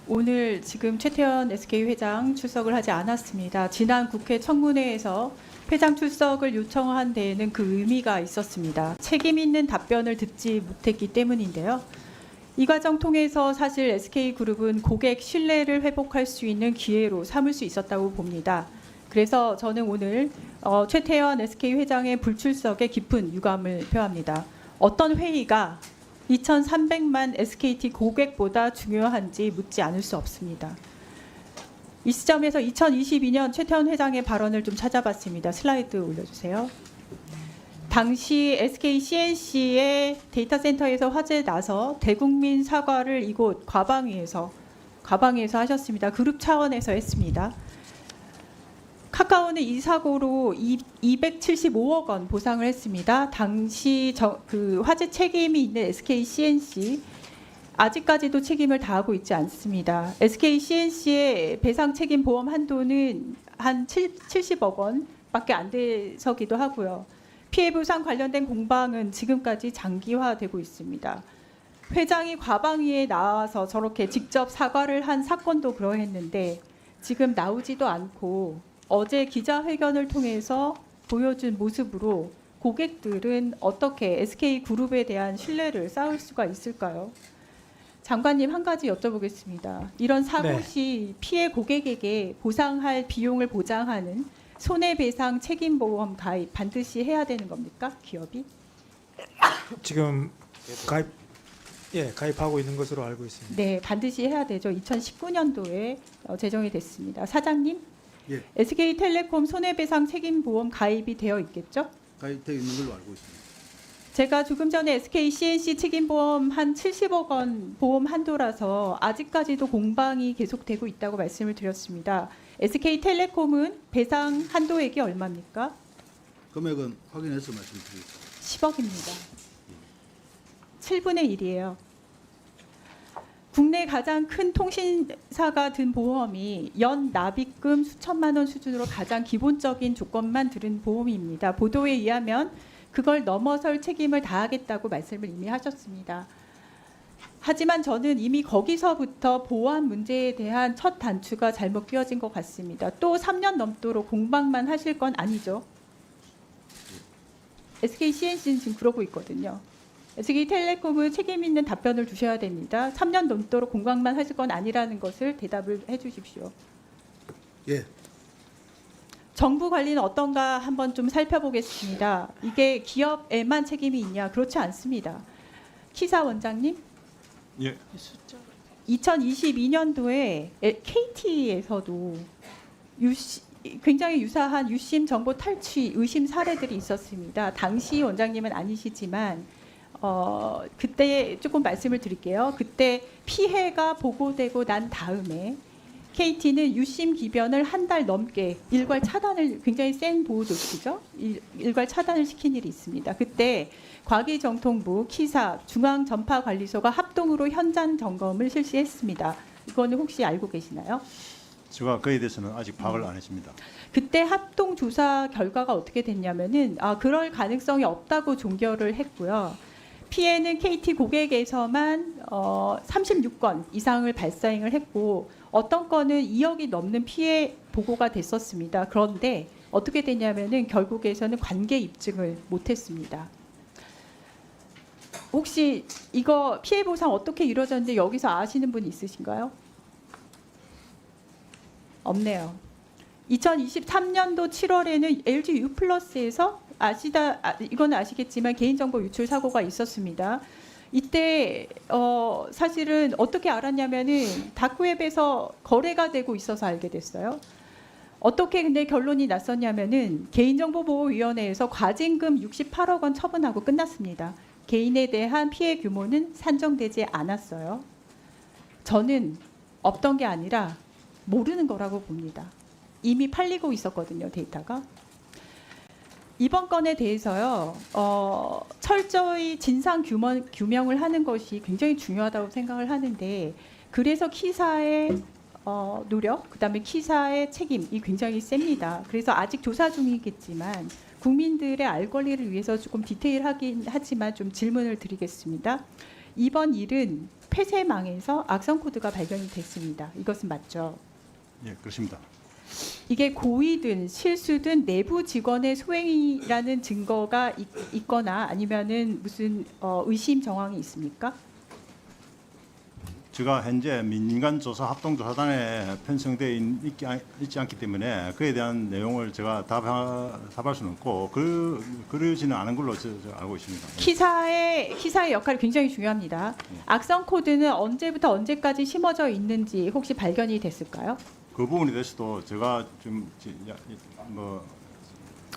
오늘 지금 최태원 SK 회장 출석을 하지 않았습니다. 지난 국회 청문회에서 회장 출석을 요청한 데에는 그 의미가 있었습니다. 책임 있는 답변을 듣지 못했기 때문인데요. 이 과정 통해서 사실 SK그룹은 고객 신뢰를 회복할 수 있는 기회로 삼을 수 있었다고 봅니다. 그래서 저는 오늘 최태원 SK 회장의 불출석에 깊은 유감을 표합니다. 어떤 회의가 2,300만 SKT 고객보다 중요한지 묻지 않을 수 없습니다. 이 시점에서 2022년 최태원 회장의 발언을 좀 찾아봤습니다. 슬라이드 올려주세요. 당시 SK CNC의 데이터 센터에서 화재 나서 대국민 사과를 이곳 과방위에서 하셨습니다. 그룹 차원에서 했습니다. 카카오는 이 사고로 275억 원 보상을 했습니다. 당시 그 화재 책임이 있는 SK CNC 아직까지도 책임을 다하고 있지 않습니다. SK CNC의 배상 책임 보험 한도는 한 70억 원밖에 안 돼서기도 하고요. 피해 보상 관련된 공방은 지금까지 장기화되고 있습니다. 회장이 과방위에 나와서 저렇게 직접 사과를 한 사건도 그러했는데 지금 나오지도 않고 어제 기자회견을 통해서 보여준 모습으로 고객들은 어떻게 SK그룹에 대한 신뢰를 쌓을 수가 있을까요? 장관님 한 가지 여쭤보겠습니다. 이런 사고 시 피해 고객에게 보상할 비용을 보장하는 손해배상 책임보험 가입 반드시 해야 되는 겁니까? 기업이? 지금 가입하고 있는 것으로 알고 있습니다. 네, 반드시 해야 되죠. 2019년도에 제정이 됐습니다. 사장님, 예, SK텔레콤 손해배상 책임보험 가입이 되어 있겠죠? 가입되어 있는 걸로 알고 있습니다. 제가 조금 전에 SK CNC 책임보험 한 70억 원 보험 한도라서 아직까지도 공방이 계속되고 있다고 말씀을 드렸습니다. SK텔레콤은 배상 한도액이 얼마입니까? 금액은 확인해서 말씀드리겠습니다. 10억입니다. 7분의 1이에요. 국내 가장 큰 통신사가 든 보험이 연 납입금 수천만 원 수준으로 가장 기본적인 조건만 들은 보험입니다. 보도에 의하면 그걸 넘어설 책임을 다하겠다고 말씀을 이미 하셨습니다. 하지만 저는 이미 거기서부터 보안 문제에 대한 첫 단추가 잘못 끼워진 것 같습니다. 또 3년 넘도록 공방만 하실 건 아니죠. SK CNC는 지금 그러고 있거든요. SK텔레콤은 책임 있는 답변을 주셔야 됩니다. 3년 넘도록 공방만 하실 건 아니라는 것을 대답을 해주십시오. 예, 정부 관리는 어떤가 한번 좀 살펴보겠습니다. 이게 기업에만 책임이 있냐? 그렇지 않습니다. 키사 원장님, 예. 2022년도에 KT에서도 굉장히 유사한 유심 정보 탈취 의심 사례들이 있었습니다. 당시 원장님은 아니시지만 그때 조금 말씀을 드릴게요. 그때 피해가 보고되고 난 다음에 KT는 유심 기변을 한 달 넘게 일괄 차단을, 굉장히 센 보호 조치죠. 일괄 차단을 시킨 일이 있습니다. 그때 과기정통부, 키사, 중앙전파관리소가 합동으로 현장 점검을 실시했습니다. 이거는 혹시 알고 계시나요? 제가 그에 대해서는 아직 파악을 안 했습니다. 그때 합동 조사 결과가 어떻게 됐냐면은 그럴 가능성이 없다고 종결을 했고요. 피해는 KT 고객에서만 36건 이상을 발생을 했고 어떤 건은 2억이 넘는 피해 보고가 됐었습니다. 그런데 어떻게 됐냐면은 결국에서는 관계 입증을 못했습니다. 혹시 이거 피해 보상 어떻게 이루어졌는지 여기서 아시는 분 있으신가요? 없네요. 2023년도 7월에는 LG U+에서 이거는 아시겠지만 개인정보 유출 사고가 있었습니다. 이때 사실은 어떻게 알았냐면은 다크웹에서 거래가 되고 있어서 알게 됐어요. 어떻게 근데 결론이 났었냐면은 개인정보보호위원회에서 과징금 68억 원 처분하고 끝났습니다. 개인에 대한 피해 규모는 산정되지 않았어요. 저는 없던 게 아니라 모르는 거라고 봅니다. 이미 팔리고 있었거든요, 데이터가. 이번 건에 대해서요, 철저히 진상 규명을 하는 것이 굉장히 중요하다고 생각을 하는데, 그래서 키사의 노력, 그다음에 키사의 책임이 굉장히 셉니다. 그래서 아직 조사 중이겠지만 국민들의 알 권리를 위해서 조금 디테일하긴 하지만 좀 질문을 드리겠습니다. 이번 일은 폐쇄망에서 악성 코드가 발견이 됐습니다. 이것은 맞죠? 예, 그렇습니다. 이게 고의든 실수든 내부 직원의 소행이라는 증거가 있거나 아니면은 무슨 의심 정황이 있습니까? 제가 현재 민간조사 합동조사단에 편성되어 있지 않기 때문에 그에 대한 내용을 제가 답할 수는 없고 그러지는 않은 걸로 제가 알고 있습니다. 키사의 역할이 굉장히 중요합니다. 악성 코드는 언제부터 언제까지 심어져 있는지 혹시 발견이 됐을까요? 그 부분에 대해서도 제가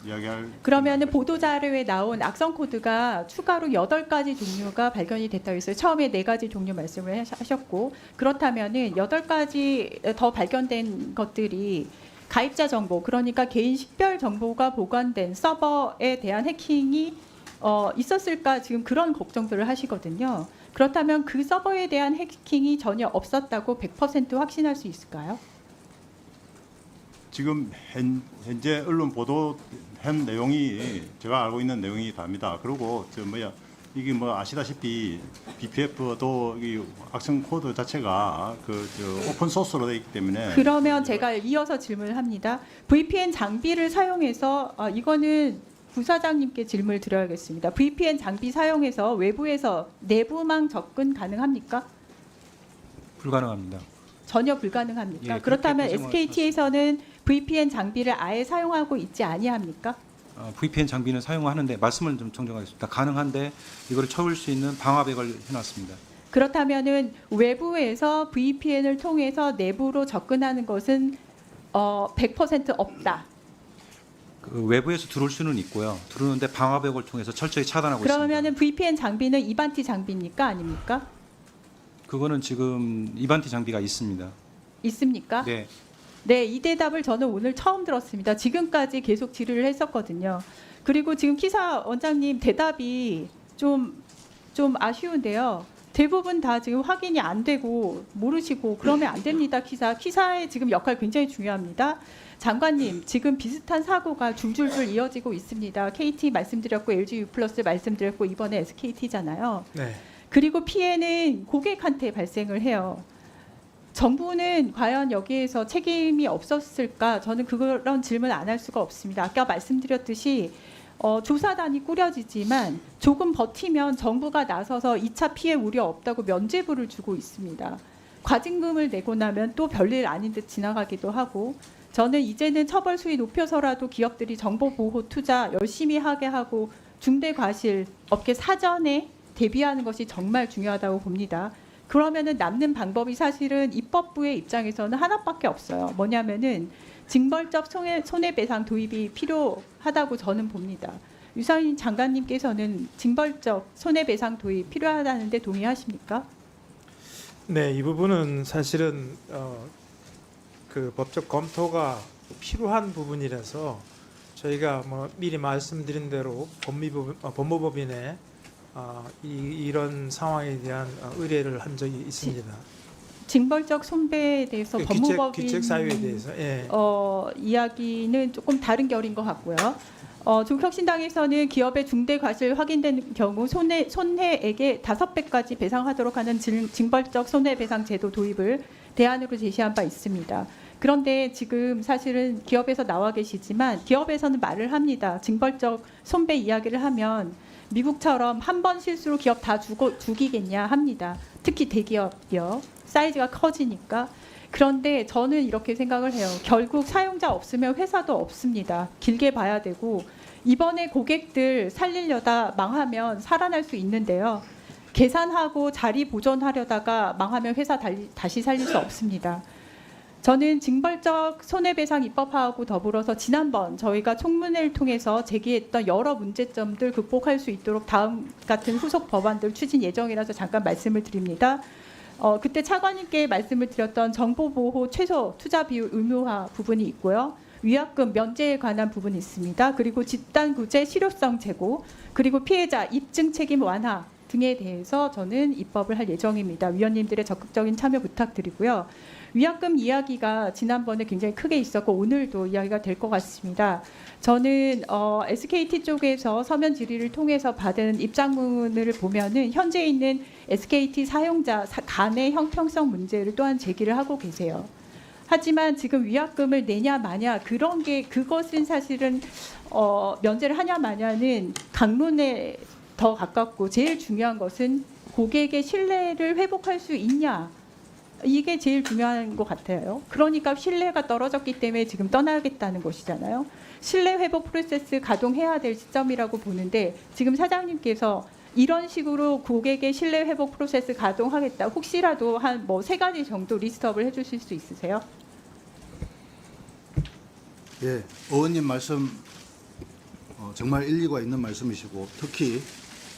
이야기할. 그러면은 보도 자료에 나온 악성 코드가 추가로 8가지 종류가 발견이 됐다고 했어요. 처음에 4가지 종류 말씀을 하셨고, 그렇다면은 8가지 더 발견된 것들이 가입자 정보, 그러니까 개인 식별 정보가 보관된 서버에 대한 해킹이 있었을까, 지금 그런 걱정들을 하시거든요. 그렇다면 그 서버에 대한 해킹이 전혀 없었다고 100% 확신할 수 있을까요? 지금 현재 언론 보도한 내용이 제가 알고 있는 내용이 답니다. 그리고 이게 아시다시피 BPF도 이 악성 코드 자체가 오픈 소스로 되어 있기 때문에. 그러면 제가 이어서 질문을 합니다. VPN 장비를 사용해서 이거는 부사장님께 질문을 드려야겠습니다. VPN 장비 사용해서 외부에서 내부망 접근 가능합니까? 불가능합니다. 전혀 불가능합니까? 예, 그렇다면 그렇게 SKT에서는 VPN 장비를 아예 사용하고 있지 아니합니까? VPN 장비는 사용하는데 말씀을 좀 정정하겠습니다. 가능한데 이거를 쳐올 수 있는 방화벽을 해놨습니다. 그렇다면은 외부에서 VPN을 통해서 내부로 접근하는 것은 100% 없다. 그 외부에서 들어올 수는 있고요. 들어오는데 방화벽을 통해서 철저히 차단하고 그러면은 있습니다. VPN 장비는 이반티 장비입니까? 아닙니까? 그거는 지금 이반티 장비가 있습니다. 있습니까? 네. 네, 이 대답을 저는 오늘 처음 들었습니다. 지금까지 계속 질의를 했었거든요. 그리고 지금 키사 원장님 대답이 좀 아쉬운데요. 대부분 다 지금 확인이 안 되고 모르시고 그러면 안 됩니다. 키사의 지금 역할 굉장히 중요합니다. 장관님, 지금 비슷한 사고가 줄줄줄 이어지고 있습니다. KT 말씀드렸고 LG U+ 말씀드렸고 이번에 SKT잖아요. 네. 그리고 피해는 고객한테 발생을 해요. 정부는 과연 여기에서 책임이 없었을까? 저는 그런 질문 안 할 수가 없습니다. 아까 말씀드렸듯이 조사단이 꾸려지지만 조금 버티면 정부가 나서서 2차 피해 우려 없다고 면죄부를 주고 있습니다. 과징금을 내고 나면 또 별일 아닌 듯 지나가기도 하고, 저는 이제는 처벌 수위 높여서라도 기업들이 정보 보호 투자 열심히 하게 하고 중대 과실 업계 사전에 대비하는 것이 정말 중요하다고 봅니다. 그러면은 남는 방법이 사실은 입법부의 입장에서는 하나밖에 없어요. 뭐냐면은 징벌적 손해배상 도입이 필요하다고 저는 봅니다. 유상인 장관님께서는 징벌적 손해배상 도입 필요하다는데 동의하십니까? 네, 이 부분은 사실은 그 법적 검토가 필요한 부분이라서 저희가 미리 말씀드린 대로 법무법인에 이런 상황에 대한 의뢰를 한 적이 있습니다. 징벌적 손배에 대해서 법무법인 기책 사유에 대해서 이야기는 조금 다른 결인 것 같고요. 조국혁신당에서는 기업의 중대 과실 확인된 경우 손해액의 5배까지 배상하도록 하는 징벌적 손해배상 제도 도입을 대안으로 제시한 바 있습니다. 그런데 지금 사실은 기업에서 나와 계시지만 기업에서는 말을 합니다. 징벌적 손배 이야기를 하면 미국처럼 한 번 실수로 기업 다 죽이겠냐 합니다. 특히 대기업이요. 사이즈가 커지니까. 그런데 저는 이렇게 생각을 해요. 결국 사용자 없으면 회사도 없습니다. 길게 봐야 되고 이번에 고객들 살리려다 망하면 살아날 수 있는데요. 계산하고 자리 보존하려다가 망하면 회사 다시 살릴 수 없습니다. 저는 징벌적 손해배상 입법하고 더불어서 지난번 저희가 청문회를 통해서 제기했던 여러 문제점들 극복할 수 있도록 다음 같은 후속 법안들 추진 예정이라서 잠깐 말씀을 드립니다. 그때 차관님께 말씀을 드렸던 정보보호 최소 투자 비율 의무화 부분이 있고요. 위약금 면제에 관한 부분이 있습니다. 그리고 집단구제 실효성 제고, 그리고 피해자 입증 책임 완화, 등에 대해서 저는 입법을 할 예정입니다. 위원님들의 적극적인 참여 부탁드리고요. 위약금 이야기가 지난번에 굉장히 크게 있었고 오늘도 이야기가 될 것 같습니다. 저는 SKT 쪽에서 서면 질의를 통해서 받은 입장문을 보면은 현재 있는 SKT 사용자 간의 형평성 문제를 또한 제기를 하고 계세요. 하지만 지금 위약금을 내냐 마냐 그런 게 그것은 사실은 면제를 하냐 마냐는 강론에 더 가깝고 제일 중요한 것은 고객의 신뢰를 회복할 수 있냐. 이게 제일 중요한 것 같아요. 그러니까 신뢰가 떨어졌기 때문에 지금 떠나겠다는 것이잖아요. 신뢰 회복 프로세스 가동해야 될 시점이라고 보는데 지금 사장님께서 이런 식으로 고객의 신뢰 회복 프로세스 가동하겠다. 혹시라도 한 뭐 3가지 정도 리스트업을 해주실 수 있으세요? 예, 의원님 말씀 정말 일리가 있는 말씀이시고 특히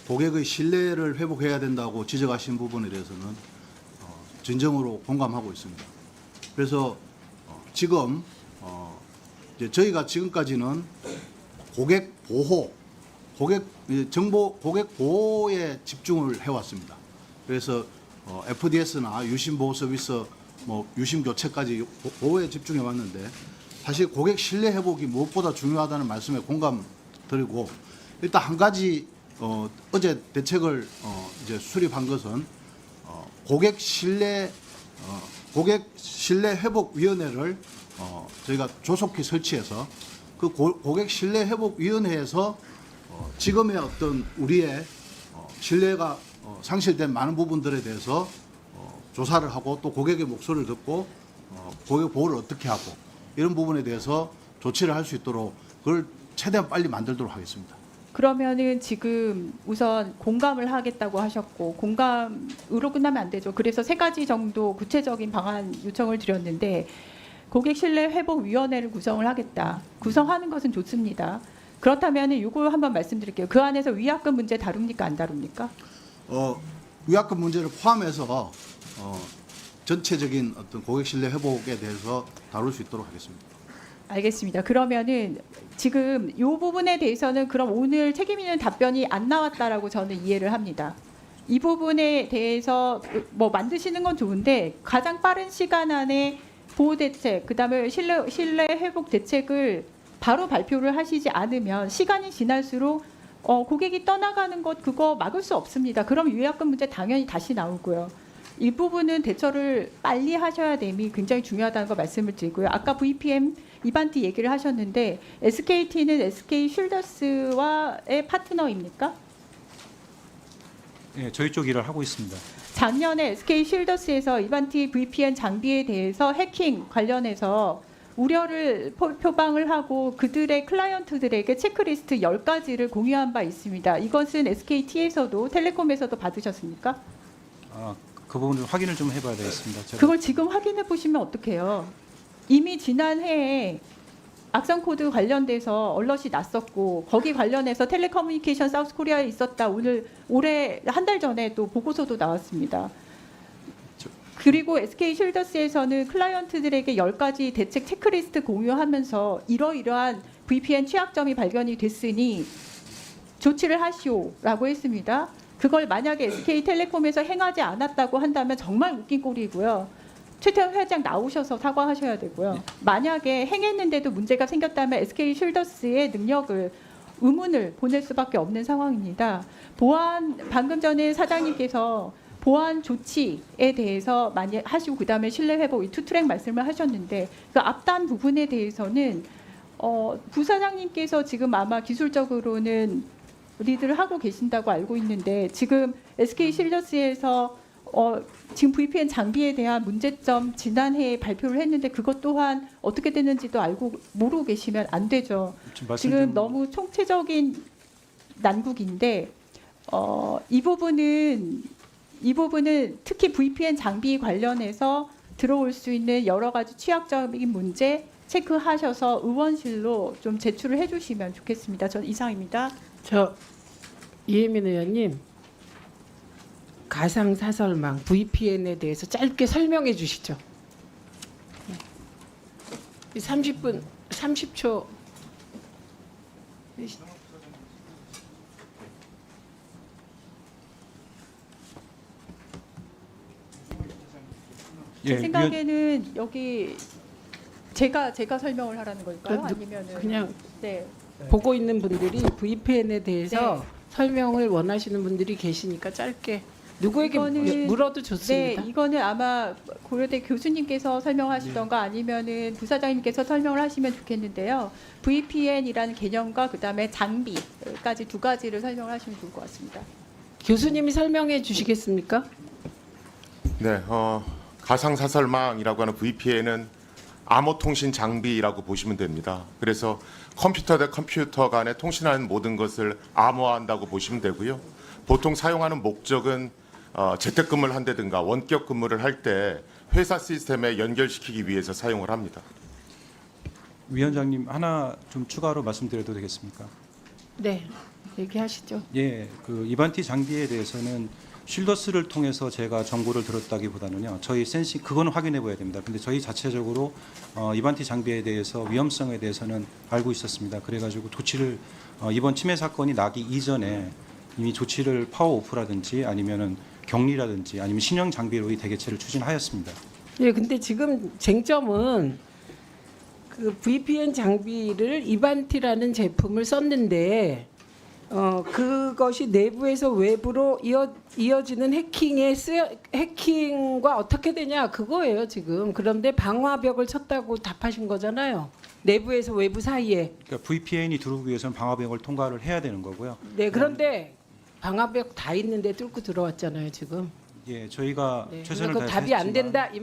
고객의 신뢰를 회복해야 된다고 지적하신 부분에 대해서는 진정으로 공감하고 있습니다. 그래서 지금 이제 저희가 지금까지는 고객 보호, 고객 보호에 집중을 해왔습니다. 그래서 FDS나 유심 보호 서비스, 뭐 유심 교체까지 보호에 집중해 왔는데 사실 고객 신뢰 회복이 무엇보다 중요하다는 말씀에 공감 드리고 일단 한 가지 어제 대책을 이제 수립한 것은 고객 신뢰 회복 위원회를 저희가 조속히 설치해서 그 고객 신뢰 회복 위원회에서 지금의 어떤 우리의 신뢰가 상실된 많은 부분들에 대해서 조사를 하고 또 고객의 목소리를 듣고 고객 보호를 어떻게 하고 이런 부분에 대해서 조치를 할 수 있도록 그걸 최대한 빨리 만들도록 하겠습니다. 그러면은 지금 우선 공감을 하겠다고 하셨고 공감으로 끝나면 안 되죠. 그래서 3가지 정도 구체적인 방안 요청을 드렸는데 고객 신뢰 회복 위원회를 구성을 하겠다. 구성하는 것은 좋습니다. 그렇다면은 이거 한번 말씀드릴게요. 그 안에서 위약금 문제 다룹니까 안 다룹니까? 위약금 문제를 포함해서 전체적인 어떤 고객 신뢰 회복에 대해서 다룰 수 있도록 하겠습니다. 알겠습니다. 그러면은 지금 이 부분에 대해서는 그럼 오늘 책임 있는 답변이 안 나왔다라고 저는 이해를 합니다. 이 부분에 대해서 뭐 만드시는 건 좋은데 가장 빠른 시간 안에 보호 대책, 그다음에 신뢰 회복 대책을 바로 발표를 하시지 않으면 시간이 지날수록 고객이 떠나가는 것 그거 막을 수 없습니다. 그럼 위약금 문제 당연히 다시 나오고요. 이 부분은 대처를 빨리 하셔야 됨이 굉장히 중요하다는 거 말씀을 드리고요. 아까 VPN 이반티 얘기를 하셨는데 SKT는 SK 쉴더스와의 파트너입니까? 예, 저희 쪽 일을 하고 있습니다. 작년에 SK 쉴더스에서 이반티 VPN 장비에 대해서 해킹 관련해서 우려를 표방을 하고 그들의 클라이언트들에게 체크리스트 10가지를 공유한 바 있습니다. 이것은 SKT에서도 텔레콤에서도 받으셨습니까? 그 부분을 확인을 좀 해봐야 되겠습니다. 제가 그걸 지금 확인해 보시면 어떡해요? 이미 지난해에 악성 코드 관련돼서 얼럿이 났었고 거기 관련해서 텔레커뮤니케이션 사우스 코리아에 있었다. 올해 한 달 전에 또 보고서도 나왔습니다. 그리고 SK 쉴더스에서는 클라이언트들에게 10가지 대책 체크리스트 공유하면서 이러이러한 VPN 취약점이 발견이 됐으니 조치를 하시오라고 했습니다. 그걸 만약에 SK텔레콤에서 행하지 않았다고 한다면 정말 웃긴 꼴이고요. 최태원 회장 나오셔서 사과하셔야 되고요. 만약에 행했는데도 문제가 생겼다면 SK 쉴더스의 능력을 의문을 보낼 수밖에 없는 상황입니다. 방금 전에 사장님께서 보안 조치에 대해서 많이 하시고 그다음에 신뢰 회복 이 투트랙 말씀을 하셨는데 그 앞단 부분에 대해서는 부사장님께서 지금 아마 기술적으로는 리드를 하고 계신다고 알고 있는데 지금 SK 쉴더스에서 지금 VPN 장비에 대한 문제점 지난해에 발표를 했는데 그것 또한 어떻게 됐는지도 모르고 계시면 안 되죠. 지금 너무 총체적인 난국인데 이 부분은 특히 VPN 장비 관련해서 들어올 수 있는 여러 가지 취약적인 문제 체크하셔서 의원실로 좀 제출을 해주시면 좋겠습니다. 전 이상입니다. 이혜민 의원님 가상사설망 VPN에 대해서 짧게 설명해 주시죠. 30초. 제 예, 생각에는 여기 제가 설명을 하라는 걸까요? 아니면은 그냥 네. 보고 있는 분들이 VPN에 대해서 네. 설명을 원하시는 분들이 계시니까 짧게 누구에게 이거는- 물어도 네, 좋습니다. 이거는 아마 고려대 교수님께서 설명하시던가 아니면은 부사장님께서 설명을 하시면 좋겠는데요. VPN이라는 개념과 그다음에 장비까지 두 가지를 설명을 하시면 좋을 것 같습니다. 교수님이 설명해 주시겠습니까? 네, 가상사설망이라고 하는 VPN은 암호통신 장비라고 보시면 됩니다. 그래서 컴퓨터 대 컴퓨터 간에 통신하는 모든 것을 암호화한다고 보시면 되고요. 보통 사용하는 목적은 재택근무를 한다든가 원격 근무를 할 때 회사 시스템에 연결시키기 위해서 사용을 합니다. 위원장님 하나 좀 추가로 말씀드려도 되겠습니까? 네, 얘기하시죠. 예, 그 이반티 장비에 대해서는 쉴더스를 통해서 제가 정보를 들었다기보다는요. 저희 센싱 그거는 확인해 봐야 됩니다. 근데 저희 자체적으로 이반티 장비에 대해서 위험성에 대해서는 알고 있었습니다. 그래가지고 조치를 이번 침해 사건이 나기 이전에 이미 조치를 파워 오프라든지 아니면은 격리라든지 아니면 신형 장비로의 대개체를 추진하였습니다. 예, 근데 지금 쟁점은 그 VPN 장비를 이반티라는 제품을 썼는데 그것이 내부에서 외부로 이어지는 해킹과 어떻게 되냐 그거예요 지금. 그런데 방화벽을 쳤다고 답하신 거잖아요. 내부에서 외부 사이에. 그러니까 VPN이 들어오기 위해서는 방화벽을 통과를 해야 되는 거고요. 네, 그런데 방화벽 다 있는데 뚫고 들어왔잖아요 지금. 예, 저희가 네, 최선을 그래서 다해서 답이 안 했지만 된다 이 말.